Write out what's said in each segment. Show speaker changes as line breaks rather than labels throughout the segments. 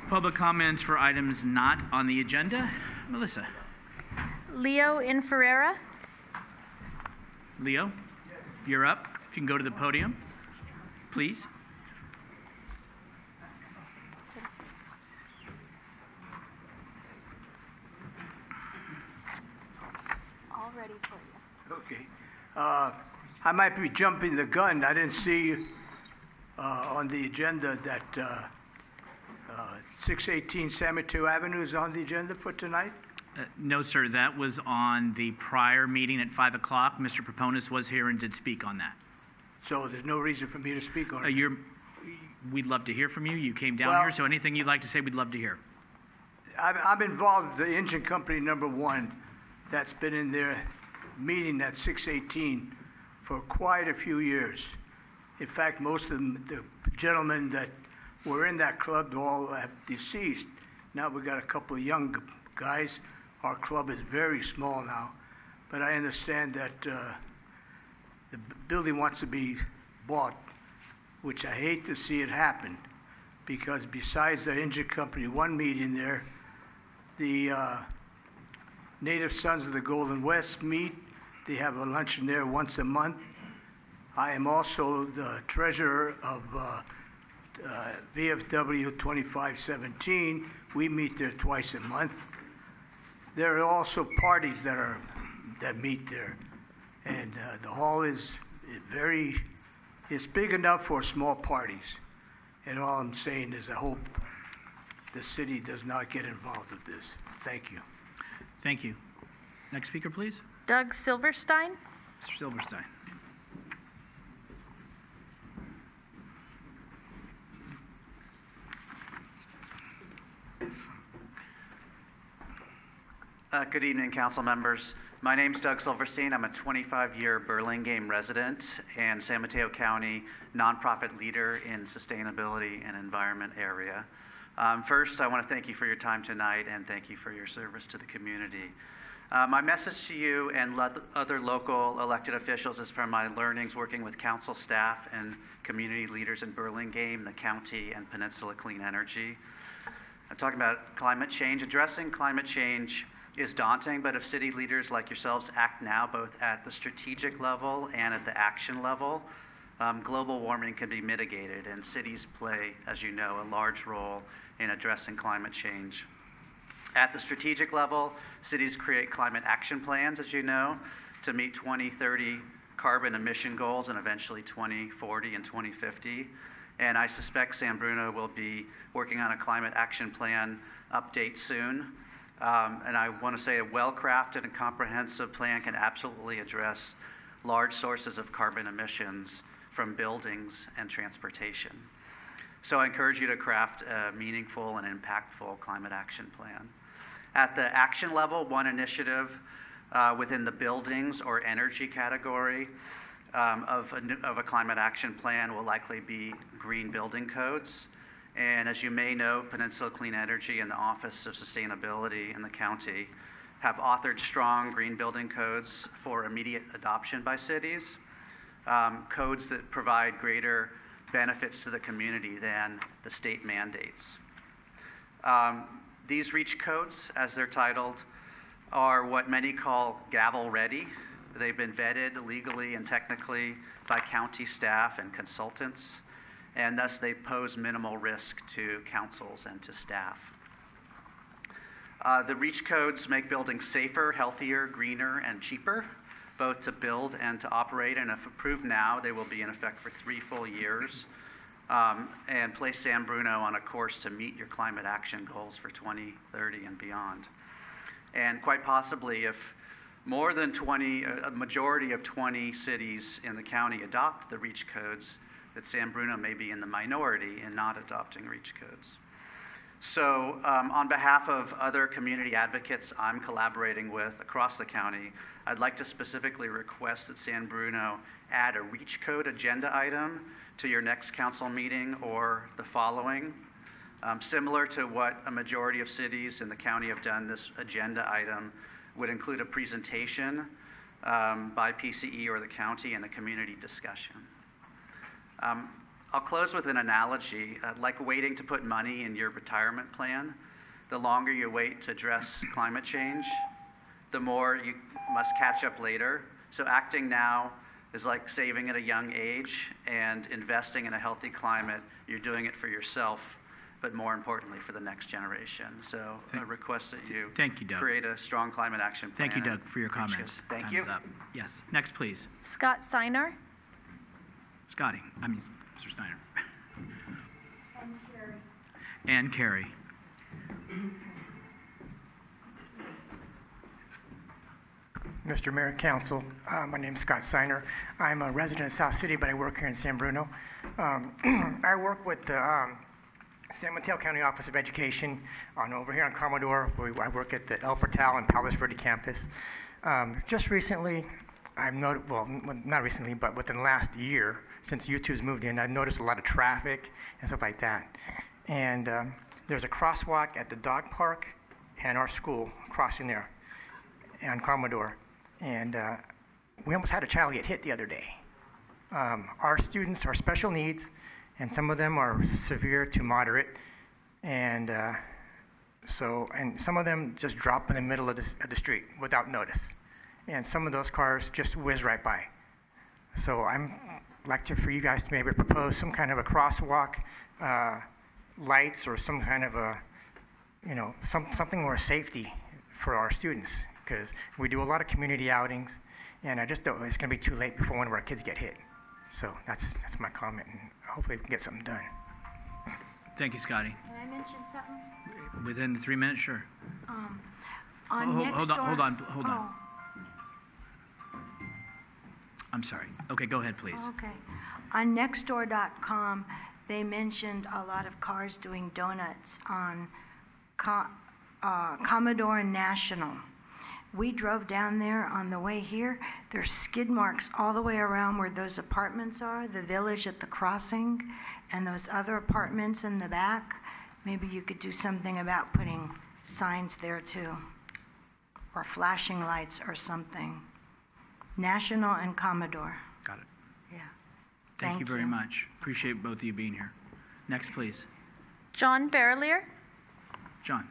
Public comments for items not on the agenda. Melissa.
Leo Inferrera.
Leo, you're up. If you can go to the podium, please.
All ready for you.
Okay. I might be jumping the gun. I didn't see on the agenda that 618 San Mateo Avenue is on the agenda for tonight.
No, sir. That was on the prior meeting at 5 o'clock. Mr. Proponis was here and did speak on that.
So there's no reason for me to speak on it.
We'd love to hear from you. You came down here, so anything you'd like to say, we'd love to hear.
I'm involved with the engine company number 1 that's been in their meeting at 618 for quite a few years. In fact, most of the gentlemen that were in that club all have deceased. Now we've got a couple of young guys. Our club is very small now, but I understand that the building wants to be bought, which I hate to see it happen, because besides the engine company 1 meeting there, the Native Sons of the Golden West meet. They have a luncheon there once a month. I am also the treasurer of VFW 2517. We meet there twice a month. There are also parties that meet there, and the hall is it's big enough for small parties. And all I'm saying is I hope the city does not get involved with this. Thank you.
Thank you. Next speaker, please.
Doug Silverstein.
Mr. Silverstein.
Good evening, council members. My name's Doug Silverstein. I'm a 25-year Burlingame resident and San Mateo County nonprofit leader in sustainability and environment area. First, I want to thank you for your time tonight and thank you for your service to the community. My message to you and other local elected officials is from my learnings working with council staff and community leaders in Burlingame, the county, and Peninsula Clean Energy. I'm talking about climate change. Addressing climate change is daunting, but if city leaders like yourselves act now, both at the strategic level and at the action level, global warming can be mitigated, and cities play, as you know, a large role in addressing climate change. At the strategic level, cities create climate action plans, as you know, to meet 2030 carbon emission goals and eventually 2040 and 2050. And I suspect San Bruno will be working on a climate action plan update soon. And I want to say a well-crafted and comprehensive plan can absolutely address large sources of carbon emissions from buildings and transportation. So I encourage you to craft a meaningful and impactful climate action plan. At the action level, one initiative within the buildings or energy category of a climate action plan will likely be green building codes. And as you may know, Peninsula Clean Energy and the Office of Sustainability in the county have authored strong green building codes for immediate adoption by cities, codes that provide greater benefits to the community than the state mandates. These REACH codes, as they're titled, are what many call gavel ready. They've been vetted legally and technically by county staff and consultants, and thus they pose minimal risk to councils and to staff. The REACH codes make buildings safer, healthier, greener, and cheaper, both to build and to operate, and if approved now, they will be in effect for 3 full years, and place San Bruno on a course to meet your climate action goals for 2030 and beyond. And quite possibly, if more than a majority of 20 cities in the county adopt the REACH codes, that San Bruno may be in the minority in not adopting REACH codes. So on behalf of other community advocates I'm collaborating with across the county, I'd like to specifically request that San Bruno add a REACH code agenda item to your next council meeting or the following. Similar to what a majority of cities in the county have done, this agenda item would include a presentation by PCE or the county and a community discussion. I'll close with an analogy, like waiting to put money in your retirement plan. The longer you wait to address climate change, the more you must catch up later. So acting now is like saving at a young age and investing in a healthy climate. You're doing it for yourself, but more importantly for the next generation. So I request that you
Thank you, Doug.
create a strong climate action plan.
Thank you, Doug, for your comments.
Thank
Time
you.
is up. Yes. Next, please.
Scott Steiner.
Mr. Steiner. And Carrie.
Mr. Mayor, Council, my name is Scott Steiner. I'm a resident of South City, but I work here in San Bruno. I work with the San Mateo County Office of Education over here on Commodore. I work at the El Portal and Palos Verde campus. Just recently, not recently, but within the last year, since YouTube's moved in, I've noticed a lot of traffic and stuff like that. And there's a crosswalk at the dog park and our school crossing there on Commodore. And we almost had a child get hit the other day. Our students are special needs, and some of them are severe to moderate. And some of them just drop in the middle of the street without notice. And some of those cars just whiz right by. So I'm like for you guys to maybe propose some kind of a crosswalk, lights, or some kind of a, something more safety for our students, because we do a lot of community outings, and I just don't. It's going to be too late before one of our kids get hit. So that's my comment, and hopefully we can get something done.
Thank you, Scotty.
Can I mention something?
Within the 3 minutes, sure.
Hold
on. I'm sorry. Okay, go ahead, please.
Okay. On Nextdoor.com, they mentioned a lot of cars doing donuts on Commodore and National. We drove down there on the way here. There's skid marks all the way around where those apartments are, the village at the crossing, and those other apartments in the back. Maybe you could do something about putting signs there too, or flashing lights or something. National and Commodore.
Got it.
Yeah.
Thank you very much. Appreciate both of you being here. Next, please.
John Barrelier.
John.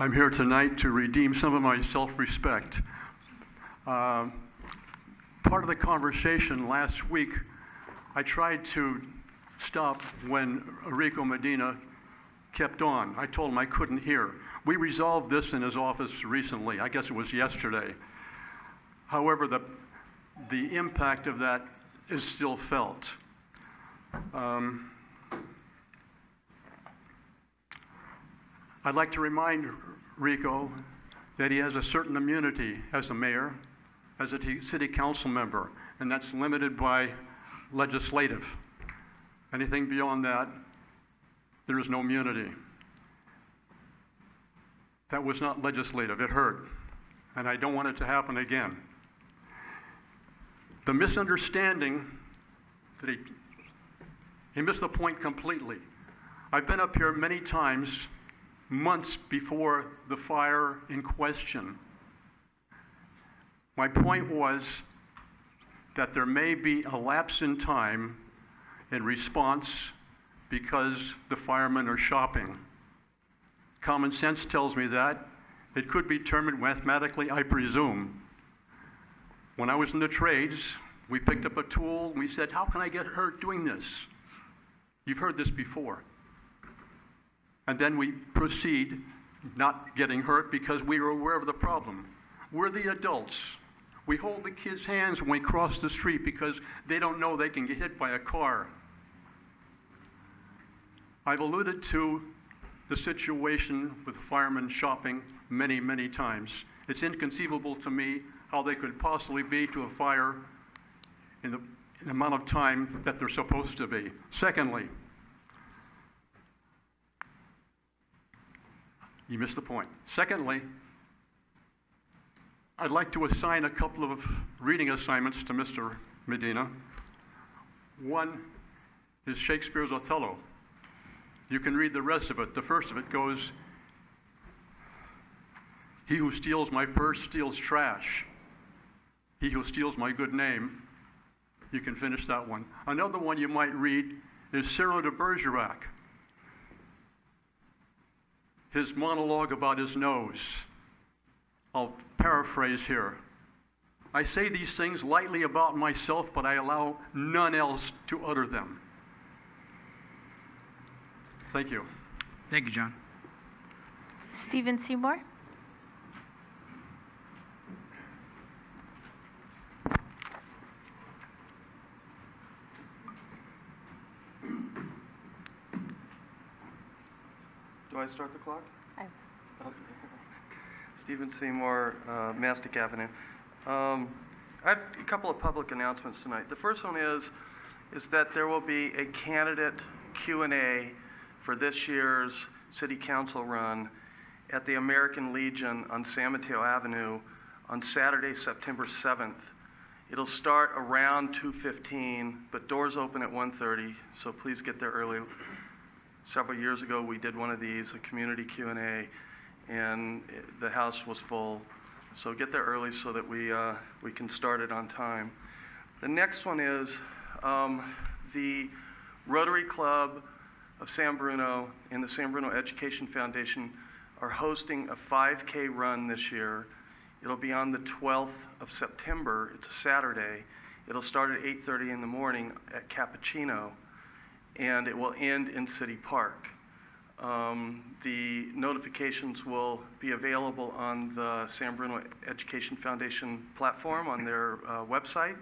I'm here tonight to redeem some of my self-respect. Part of the conversation last week, I tried to stop when Rico Medina kept on. I told him I couldn't hear. We resolved this in his office recently. I guess it was yesterday. However, the impact of that is still felt. I'd like to remind Rico that he has a certain immunity as a mayor, as a city council member, and that's limited by legislative. Anything beyond that, there is no immunity. That was not legislative. It hurt, and I don't want it to happen again. The misunderstanding that he missed the point completely. I've been up here many times, months before the fire in question. My point was that there may be a lapse in time in response because the firemen are shopping. Common sense tells me that. It could be determined mathematically, I presume. When I was in the trades, we picked up a tool and we said, how can I get hurt doing this? You've heard this before. And then we proceed not getting hurt because we were aware of the problem. We're the adults. We hold the kids' hands when we cross the street because they don't know they can get hit by a car. I've alluded to the situation with firemen shopping many, many times. It's inconceivable to me how they could possibly be to a fire in the amount of time that they're supposed to be. Secondly, you missed the point. Secondly, I'd like to assign a couple of reading assignments to Mr. Medina. One is Shakespeare's Othello. You can read the rest of it. The first of it goes, He who steals my purse steals trash. He who steals my good name. You can finish that one. Another one you might read is Cyril de Bergerac. His monologue about his nose. I'll paraphrase here. I say these things lightly about myself, but I allow none else to utter them. Thank you.
Thank you, John.
Stephen Seymour.
Do I start the clock?
I-
Okay. Stephen Seymour, Mastic Avenue. I have a couple of public announcements tonight. The first one is that there will be a candidate Q&A for this year's City Council run at the American Legion on San Mateo Avenue on Saturday, September 7th. It'll start around 2:15, but doors open at 1:30, so please get there early. Several years ago, we did one of these, a community Q&A, and the house was full. So get there early so that we can start it on time. The next one is the Rotary Club of San Bruno and the San Bruno Education Foundation are hosting a 5K run this year. It'll be on the 12th of September. It's a Saturday. It'll start at 8:30 in the morning at Cappuccino, and it will end in City Park. The notifications will be available on the San Bruno Education Foundation platform on their website.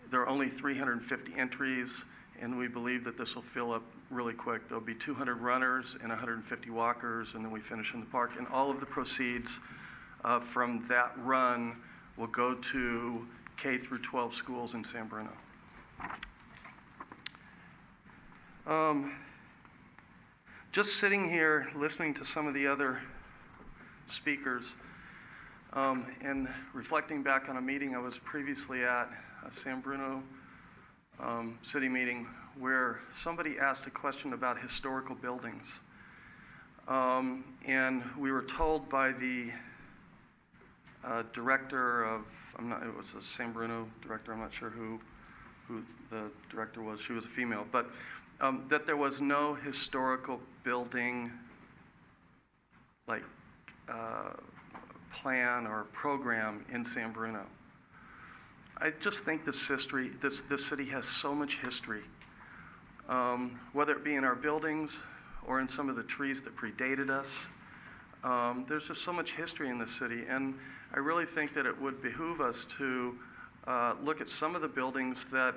There are only 350 entries, and we believe that this will fill up really quick. There'll be 200 runners and 150 walkers, and then we finish in the park. And all of the proceeds from that run will go to K through 12 schools in San Bruno. Just sitting here listening to some of the other speakers and reflecting back on a meeting I was previously at, a San Bruno city meeting, where somebody asked a question about historical buildings. And we were told by the director of, it was a San Bruno director, I'm not sure who the director was, she was a female, but that there was no historical building like plan or program in San Bruno. I just think this city has so much history, whether it be in our buildings or in some of the trees that predated us. There's just so much history in this city, and I really think that it would behoove us to look at some of the buildings that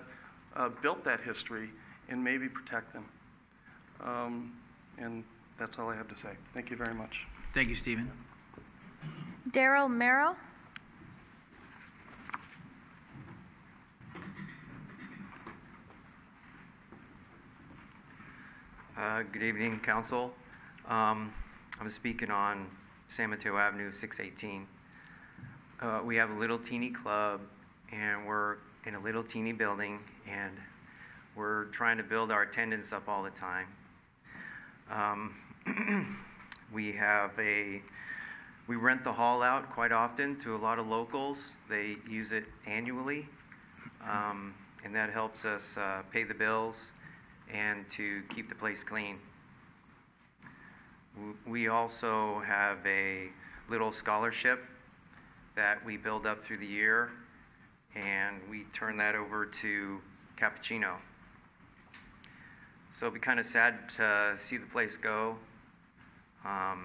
built that history and maybe protect them. And that's all I have to say. Thank you very much.
Thank you, Stephen.
Daryl Merrill.
Good evening, Council. I'm speaking on San Mateo Avenue, 618. We have a little teeny club, and we're in a little teeny building, and we're trying to build our attendance up all the time. We rent the hall out quite often to a lot of locals. They use it annually, and that helps us pay the bills and to keep the place clean. We also have a little scholarship that we build up through the year, and we turn that over to Cappuccino. So it'd be kind of sad to see the place go. I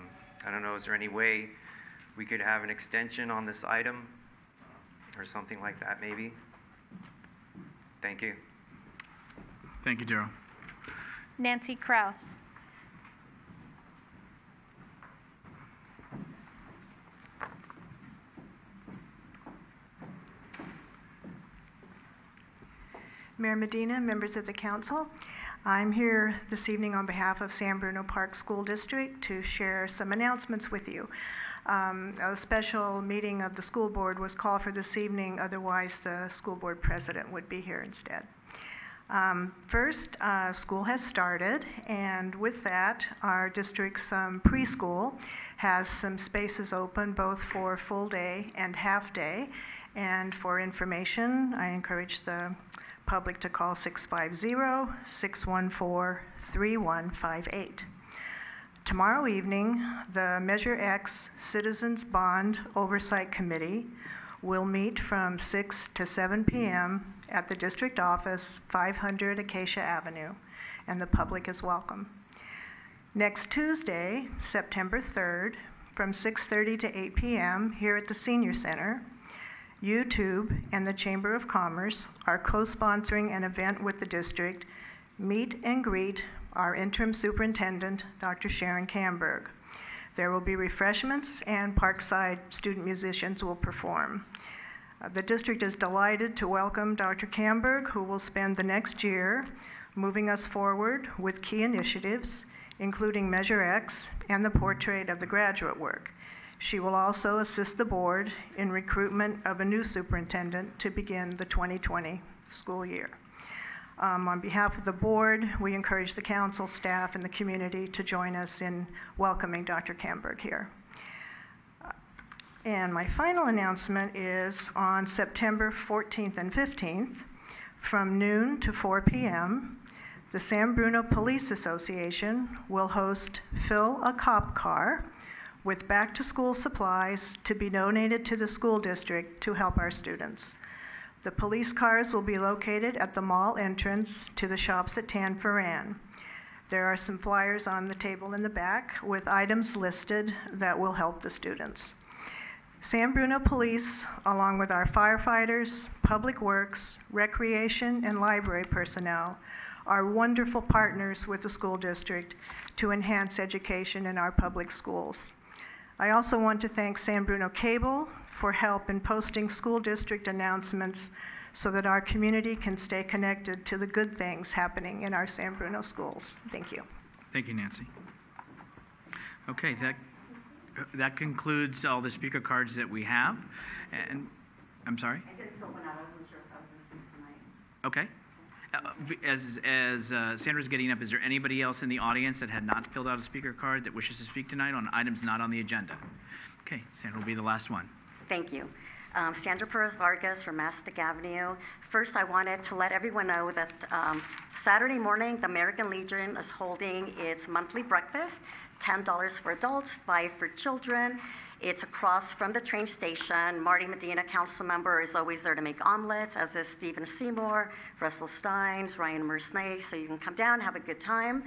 don't know, is there any way we could have an extension on this item or something like that maybe? Thank you.
Thank you, Daryl.
Nancy Krause.
Mayor Medina, members of the council, I'm here this evening on behalf of San Bruno Park School District to share some announcements with you. A special meeting of the school board was called for this evening, otherwise the school board president would be here instead. First, school has started, and with that, our district's preschool has some spaces open both for full day and half day. And for information, I encourage the public to call 650-614-3158. Tomorrow evening, the Measure X Citizens Bond Oversight Committee will meet from 6 to 7 p.m. at the district office, 500 Acacia Avenue, and the public is welcome. Next Tuesday, September 3rd, from 6:30 to 8 p.m. here at the Senior Center, YouTube and the Chamber of Commerce are co-sponsoring an event with the district, Meet and Greet our interim superintendent, Dr. Sharon Camberg. There will be refreshments and Parkside student musicians will perform. The district is delighted to welcome Dr. Camberg, who will spend the next year moving us forward with key initiatives, including Measure X and the portrait of the graduate work. She will also assist the board in recruitment of a new superintendent to begin the 2020 school year. On behalf of the board, we encourage the council, staff, and the community to join us in welcoming Dr. Camberg here. And my final announcement is on September 14th and 15th, from noon to 4 p.m., the San Bruno Police Association will host Fill a Cop Car with back-to-school supplies to be donated to the school district to help our students. The police cars will be located at the mall entrance to the shops at Tan Foran. There are some flyers on the table in the back with items listed that will help the students. San Bruno Police, along with our firefighters, public works, recreation, and library personnel, are wonderful partners with the school district to enhance education in our public schools. I also want to thank San Bruno Cable for help in posting school district announcements so that our community can stay connected to the good things happening in our San Bruno schools. Thank you.
Thank you, Nancy. Okay, that concludes all the speaker cards that we have. And I'm sorry?
I didn't fill one out. I wasn't sure if I was going to speak tonight.
Okay. As Sandra's getting up, is there anybody else in the audience that had not filled out a speaker card that wishes to speak tonight on items not on the agenda? Okay, Sandra will be the last one.
Thank you. Sandra Perez Vargas from Mastic Avenue. First, I wanted to let everyone know that Saturday morning, the American Legion is holding its monthly breakfast, $10 for adults, $5 for children. It's across from the train station. Marty Medina, council member, is always there to make omelets, as is Stephen Seymour, Russell Steins, Ryan Mersnay, so you can come down and have a good time.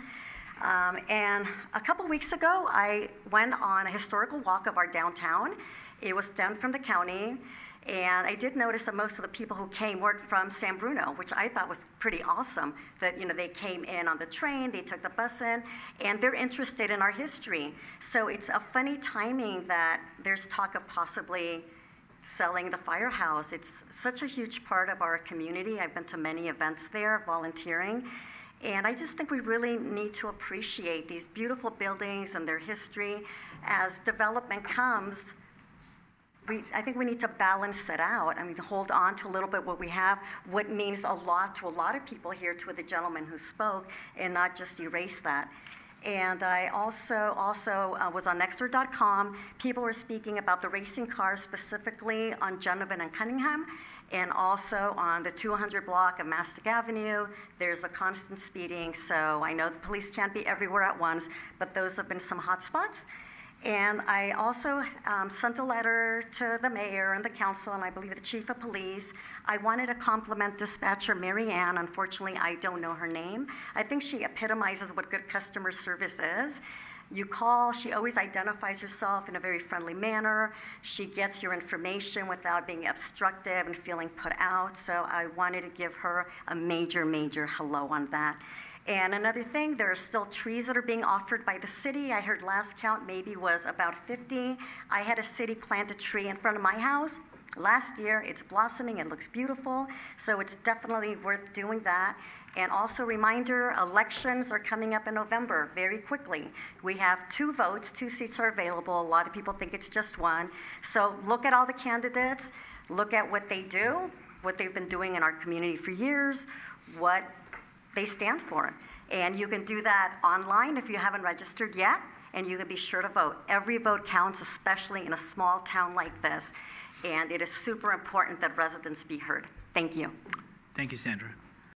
And a couple weeks ago, I went on a historical walk of our downtown. It was done from the county, and I did notice that most of the people who came weren't from San Bruno, which I thought was pretty awesome, that they came in on the train, they took the bus in, and they're interested in our history. So it's a funny timing that there's talk of possibly selling the firehouse. It's such a huge part of our community. I've been to many events there, volunteering. And I just think we really need to appreciate these beautiful buildings and their history. As development comes, I think we need to balance it out. I mean, to hold on to a little bit what we have, what means a lot to a lot of people here, to the gentleman who spoke, and not just erase that. And I also was on Nexter.com. People were speaking about the racing cars, specifically on Genovan and Cunningham, and also on the 200 block of Mastic Avenue. There's a constant speeding, so I know the police can't be everywhere at once, but those have been some hot spots. And I also sent a letter to the mayor and the council, and I believe the chief of police. I wanted to compliment dispatcher Mary Ann. Unfortunately, I don't know her name. I think she epitomizes what good customer service is. You call, she always identifies herself in a very friendly manner. She gets your information without being obstructive and feeling put out. So I wanted to give her a major, major hello on that. And another thing, there are still trees that are being offered by the city. I heard last count maybe was about 50. I had a city plant a tree in front of my house last year. It's blossoming, it looks beautiful. So it's definitely worth doing that. And also reminder, elections are coming up in November very quickly. We have 2 votes, 2 seats are available. A lot of people think it's just 1. So look at all the candidates, look at what they do, what they've been doing in our community for years, what they stand for. And you can do that online if you haven't registered yet, and you can be sure to vote. Every vote counts, especially in a small town like this, and it is super important that residents be heard. Thank you.
Thank you, Sandra.